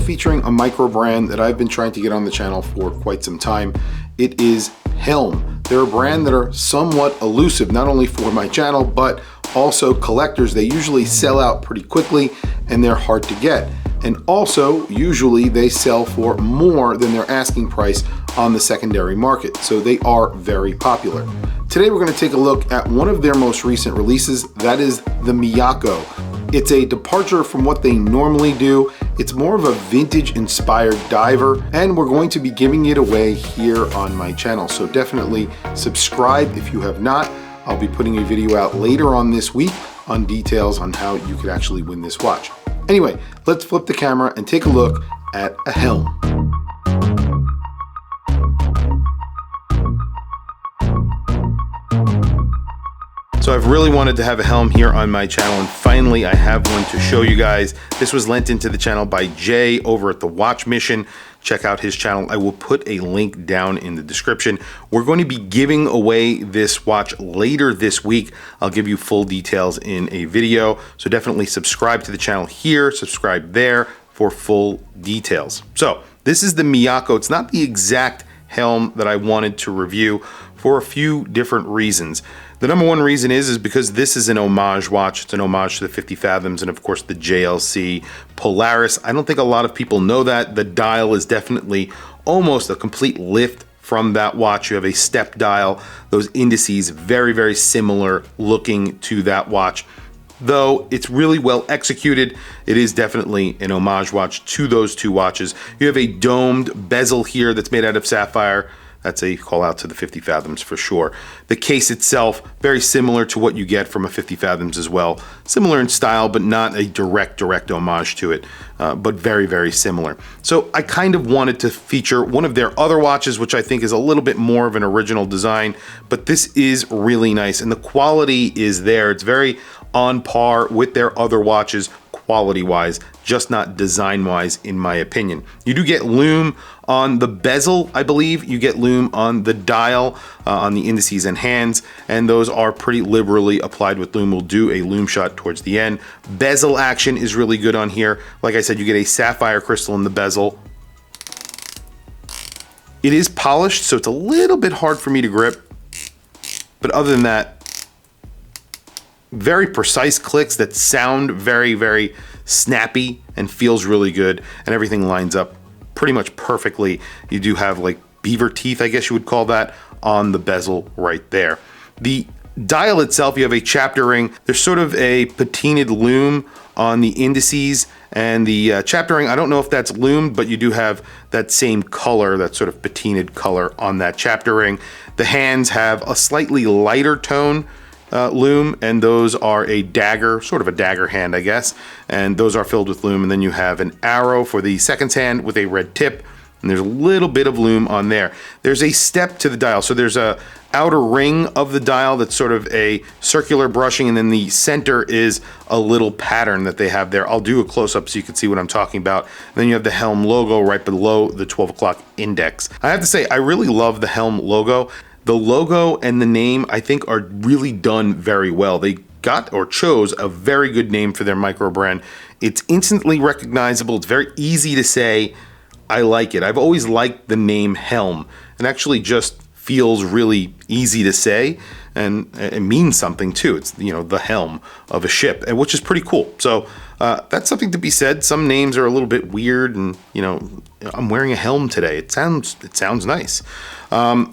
featuring a micro brand that I've been trying to get on the channel for quite some time. It is HELM. They're a brand that are somewhat elusive, not only for my channel, but also collectors. They usually sell out pretty quickly and they're hard to get. And also, usually they sell for more than their asking price on the secondary market. So they are very popular. Today we're going to take a look at one of their most recent releases, that is the Miyako. It's a departure from what they normally do. It's more of a vintage inspired diver, and we're going to be giving it away here on my channel. So definitely subscribe if you have not. I'll be putting a video out later on this week on details on how you could actually win this watch. Anyway, let's flip the camera and take a look at a HELM. So I've really wanted to have a HELM here on my channel, and finally I have one to show you guys. This was lent into the channel by Jay over at the Watch Mission. Check out his channel. I will put a link down in the description. We're going to be giving away this watch later this week. I'll give you full details in a video. So definitely subscribe to the channel here, subscribe there for full details. So this is the Miyako. It's not the exact HELM that I wanted to review for a few different reasons. The number one reason is because this is an homage watch. It's an homage to the 50 Fathoms and of course the JLC Polaris. I don't think a lot of people know that. The dial is definitely almost a complete lift from that watch. You have a step dial. Those indices very, very similar looking to that watch. Though it's really well executed, it is definitely an homage watch to those two watches. You have a domed bezel here that's made out of sapphire. That's a call out to the 50 Fathoms for sure. The case itself, very similar to what you get from a 50 Fathoms as well. Similar in style, but not a direct homage to it, but very, very similar. So I kind of wanted to feature one of their other watches, which I think is a little bit more of an original design, but this is really nice and the quality is there. It's very on par with their other watches quality-wise, just not design-wise in my opinion. You do get lume on the bezel, I believe. You get lume on the dial, on the indices and hands, and those are pretty liberally applied with lume. We'll do a lume shot towards the end. Bezel action is really good on here. Like I said, you get a sapphire crystal in the bezel. It is polished, so it's a little bit hard for me to grip, but other than that, very precise clicks that sound very, very snappy and feels really good, and everything lines up pretty much perfectly. You do have like beaver teeth, I guess you would call that, on the bezel right there. The dial itself, you have a chapter ring. There's sort of a patinaed lume on the indices, and the chapter ring, I don't know if that's lumed, but you do have that same color, that sort of patinaed color on that chapter ring. The hands have a slightly lighter tone lume, and those are a dagger, sort of a dagger hand, I guess, and those are filled with lume. And then you have an arrow for the seconds hand with a red tip, and there's a little bit of lume on there. There's a step to the dial, so there's a outer ring of the dial that's sort of a circular brushing, and then the center is a little pattern that they have there. I'll do a close-up so you can see what I'm talking about. And then you have the HELM logo right below the 12 o'clock index. I have to say, I really love the HELM logo. The logo and the name, I think, are really done very well. They got or chose a very good name for their micro brand. It's instantly recognizable. It's very easy to say. I like it. I've always liked the name HELM. It actually just feels really easy to say, and it means something too. It's, you know, the helm of a ship, and which is pretty cool. So that's something to be said. Some names are a little bit weird, and you know, I'm wearing a helm today. It sounds nice.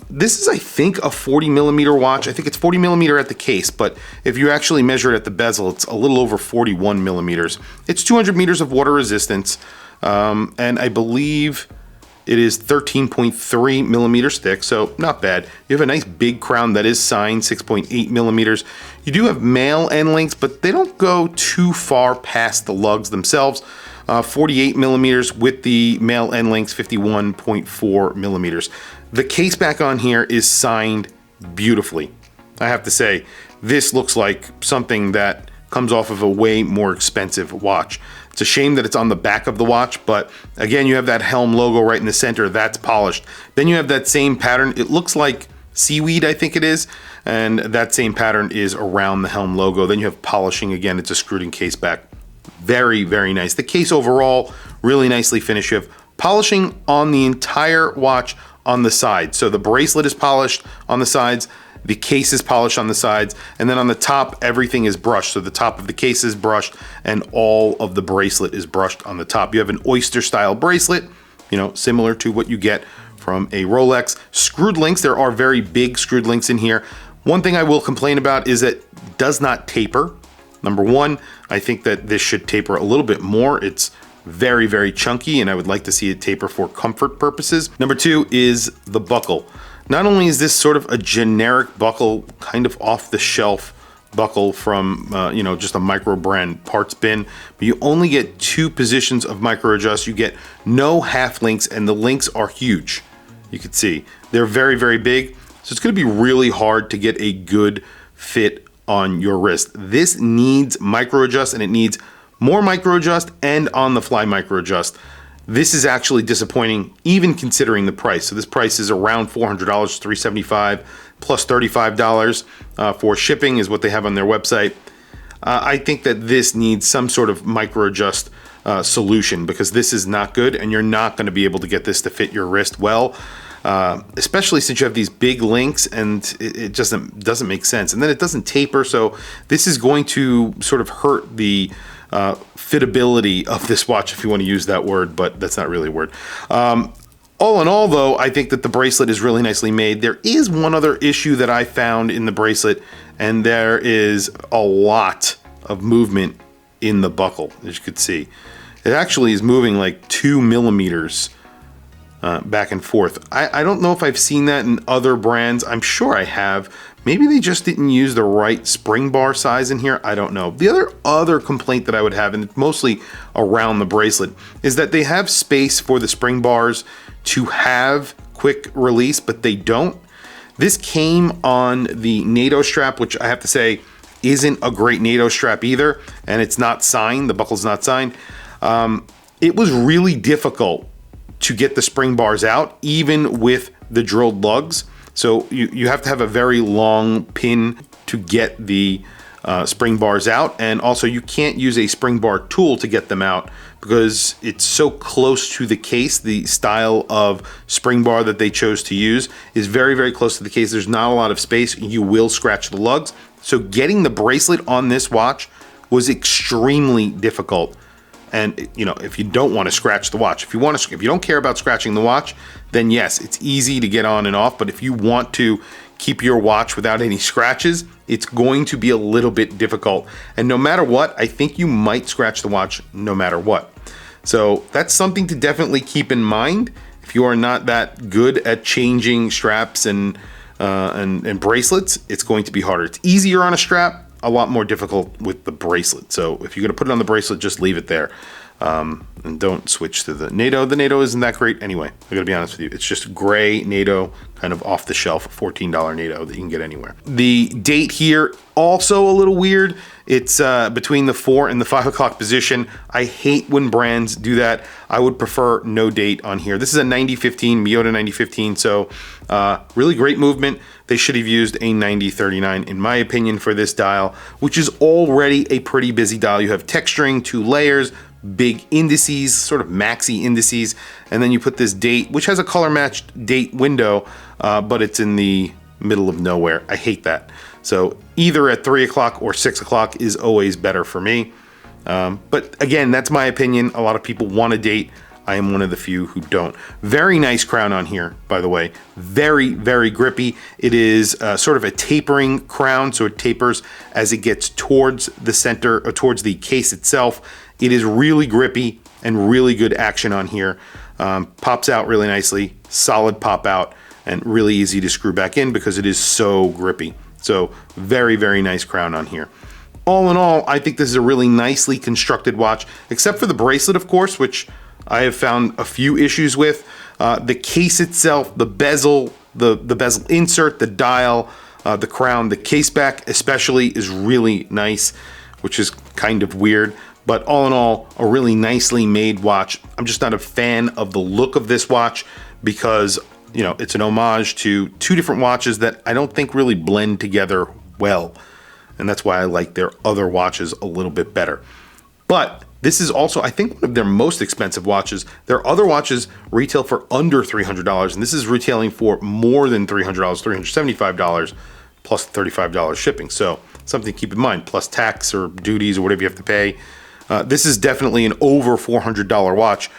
This is, I think, a 40mm watch. I think it's 40mm at the case, but if you actually measure it at the bezel, it's a little over 41mm. It's 200 meters of water resistance, and I believe it is 13.3 millimeters thick, so not bad. You have a nice big crown that is signed, 6.8 millimeters. You do have male end links, but they don't go too far past the lugs themselves. 48 millimeters with the male end links, 51.4 millimeters. The case back on here is signed beautifully. I have to say, this looks like something that comes off of a way more expensive watch. It's a shame that it's on the back of the watch, but again, you have that HELM logo right in the center. That's polished. Then you have that same pattern. It looks like seaweed, I think it is, and that same pattern is around the HELM logo. Then you have polishing again. It's a screwed in case back. Very, very nice. The case overall, really nicely finished. You have polishing on the entire watch on the side. So the bracelet is polished on the sides, the case is polished on the sides, and then on the top, everything is brushed. So the top of the case is brushed and all of the bracelet is brushed on the top. You have an oyster style bracelet, you know, similar to what you get from a Rolex. Screwed links, there are very big screwed links in here. One thing I will complain about is that it does not taper. Number one, I think that this should taper a little bit more. It's very, very chunky, and I would like to see it taper for comfort purposes. Number two is the buckle. Not only is this sort of a generic buckle, kind of off the shelf buckle from, you know, just a micro brand parts bin, but you only get 2 positions of micro adjust. You get no half links, and the links are huge. You can see they're very, very big. So it's going to be really hard to get a good fit on your wrist. This needs micro adjust, and it needs more micro adjust and on the fly micro adjust. This is actually disappointing, even considering the price. So this price is around $400, $375 plus $35 for shipping is what they have on their website. I think that this needs some sort of micro adjust solution, because this is not good, and you're not going to be able to get this to fit your wrist well. Especially since you have these big links, and it just doesn't make sense. And then it doesn't taper, so this is going to sort of hurt the fitability of this watch, if you want to use that word, but that's not really a word. All in all, though, I think that the bracelet is really nicely made. There is one other issue that I found in the bracelet, and there is a lot of movement in the buckle, as you could see. It actually is moving like 2 millimeters back and forth. I don't know if I've seen that in other brands. I'm sure I have. Maybe they just didn't use the right spring bar size in here. I don't know. The other complaint that I would have, and it's mostly around the bracelet, is that they have space for the spring bars to have quick release, but they don't. This came on the NATO strap, which I have to say isn't a great NATO strap either, and it's not signed. The buckle's not signed. It was really difficult to get the spring bars out, even with the drilled lugs. So you have to have a very long pin to get the spring bars out, and also you can't use a spring bar tool to get them out because it's so close to the case. The style of spring bar that they chose to use is very, very close to the case. There's not a lot of space. You will scratch the lugs. So getting the bracelet on this watch was extremely difficult. And you know, if you don't want to scratch the watch, if you don't care about scratching the watch, then yes, it's easy to get on and off. But if you want to keep your watch without any scratches, it's going to be a little bit difficult. And no matter what, I think you might scratch the watch no matter what. So that's something to definitely keep in mind. If you are not that good at changing straps and bracelets, it's going to be harder. It's easier on a strap, a lot more difficult with the bracelet. So if you're going to put it on the bracelet, just leave it there. And don't switch to the NATO. The NATO isn't that great anyway. I gotta be honest with you. It's just gray NATO, kind of off the shelf, $14 NATO that you can get anywhere. The date here, also a little weird. It's between the 4 and the 5 o'clock position. I hate when brands do that. I would prefer no date on here. This is a 9015, Miyota 9015, so really great movement. They should have used a 9039 in my opinion for this dial, which is already a pretty busy dial. You have texturing, 2 layers, big indices, sort of maxi indices, and then you put this date, which has a color matched date window, but it's in the middle of nowhere. I hate that. So either at 3 o'clock or 6 o'clock is always better for me. But again, that's my opinion. A lot of people want a date. I am one of the few who don't. Very nice crown on here, by the way. Very, very grippy. It is sort of a tapering crown, so it tapers as it gets towards the center, or towards the case itself. It is really grippy and really good action on here. Pops out really nicely, solid pop out, and really easy to screw back in because it is so grippy. So very, very nice crown on here. All in all, I think this is a really nicely constructed watch, except for the bracelet, of course, which I have found a few issues with. The case itself, the bezel, the bezel insert, the dial, the crown, the case back especially is really nice, which is kind of weird. But all in all, a really nicely made watch. I'm just not a fan of the look of this watch because, you know, it's an homage to 2 different watches that I don't think really blend together well. And that's why I like their other watches a little bit better. But This is also, I think, one of their most expensive watches. Their other watches retail for under $300, and this is retailing for more than $300, $375, plus $35 shipping. So something to keep in mind, plus tax or duties or whatever you have to pay. This is definitely an over $400 watch,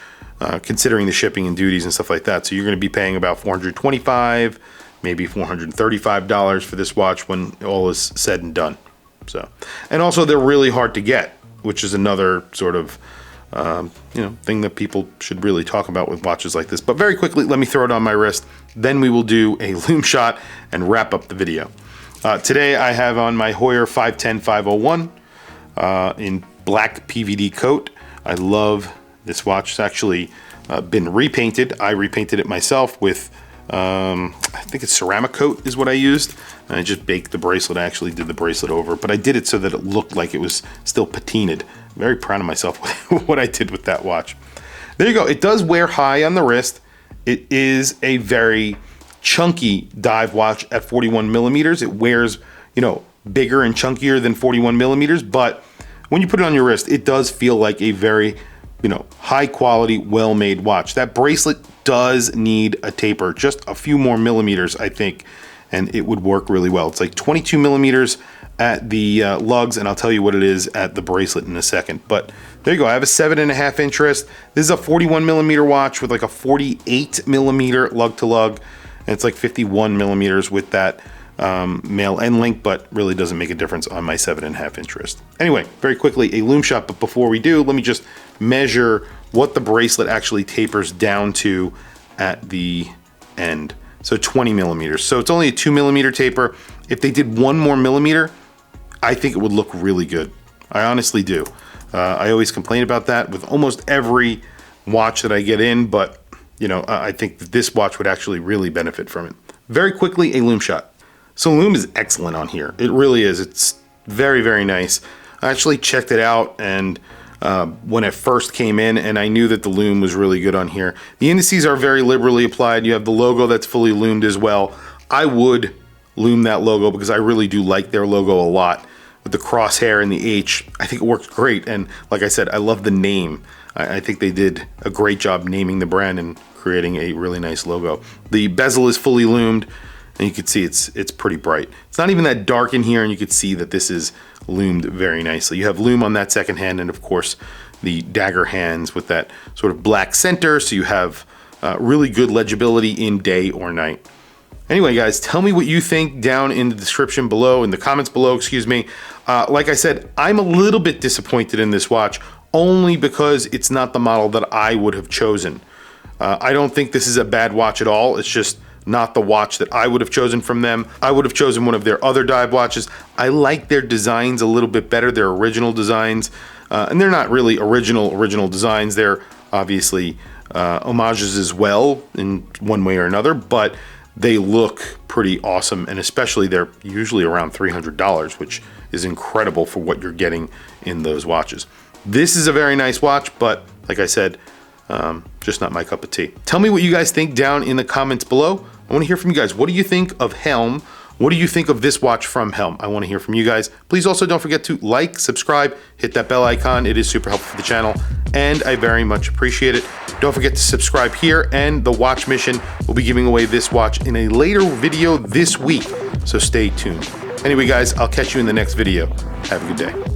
considering the shipping and duties and stuff like that. So you're going to be paying about $425, maybe $435 for this watch when all is said and done. So, and also they're really hard to get, which is another sort of thing that people should really talk about with watches like this. But very quickly, let me throw it on my wrist. Then we will do a lume shot and wrap up the video. Today I have on my Heuer 510-501 in black PVD coat. I love this watch. It's actually been repainted. I repainted it myself with, I think it's ceramic coat is what I used. And I just baked the bracelet. I actually did the bracelet over, but I did it so that it looked like it was still patinaed. Very proud of myself with what I did with that watch. There you go. It does wear high on the wrist. It is a very chunky dive watch at 41 millimeters. It wears, bigger and chunkier than 41 millimeters, but when you put it on your wrist, it does feel like a very, high quality, well-made watch. That bracelet does need a taper, just a few more millimeters, I think, and it would work really well. It's like 22 millimeters at the lugs, and I'll tell you what it is at the bracelet in a second. But there you go. I have a 7.5 inch wrist. This is a 41 millimeter watch with like a 48 millimeter lug to lug, and it's like 51 millimeters with that male end link, but really doesn't make a difference on my 7.5 inch wrist. Anyway, very quickly, a lume shot, but before we do, let me just measure what the bracelet actually tapers down to at the end. So 20 millimeters. So it's only a 2 millimeter taper. If they did 1 more millimeter, I think it would look really good. I honestly do. I always complain about that with almost every watch that I get in, but I think that this watch would actually really benefit from it. Very quickly, a lume shot. So lume is excellent on here. It really is. It's very, very nice. I actually checked it out and when it first came in, and I knew that the lume was really good on here. The indices are very liberally applied. You have the logo that's fully lumed as well. I would lume that logo because I really do like their logo a lot. With the crosshair and the H, I think it works great. And like I said, I love the name. I think they did a great job naming the brand and creating a really nice logo. The bezel is fully lumed, and you can see it's pretty bright. It's not even that dark in here, and you can see that this is lumed very nicely. You have lume on that second hand, and of course the dagger hands with that sort of black center, so you have really good legibility in day or night. Anyway, guys, tell me what you think down in the description below, in the comments below, excuse me. Like I said, I'm a little bit disappointed in this watch, only because it's not the model that I would have chosen. I don't think this is a bad watch at all. It's just not the watch that I would have chosen from them. I would have chosen one of their other dive watches. I like their designs a little bit better, their original designs. And they're not really original designs. They're obviously homages as well in one way or another, but they look pretty awesome, and especially they're usually around $300, which is incredible for what you're getting in those watches. This is a very nice watch, but like I said, just not my cup of tea. Tell me what you guys think down in the comments below. I want to hear from you guys. What do you think of HELM? What do you think of this watch from HELM? I want to hear from you guys. Please also don't forget to like, subscribe, hit that bell icon. It is super helpful for the channel, and I very much appreciate it. Don't forget to subscribe here, and the Watch Mission will be giving away this watch in a later video this week, so stay tuned. Anyway, guys, I'll catch you in the next video. Have a good day.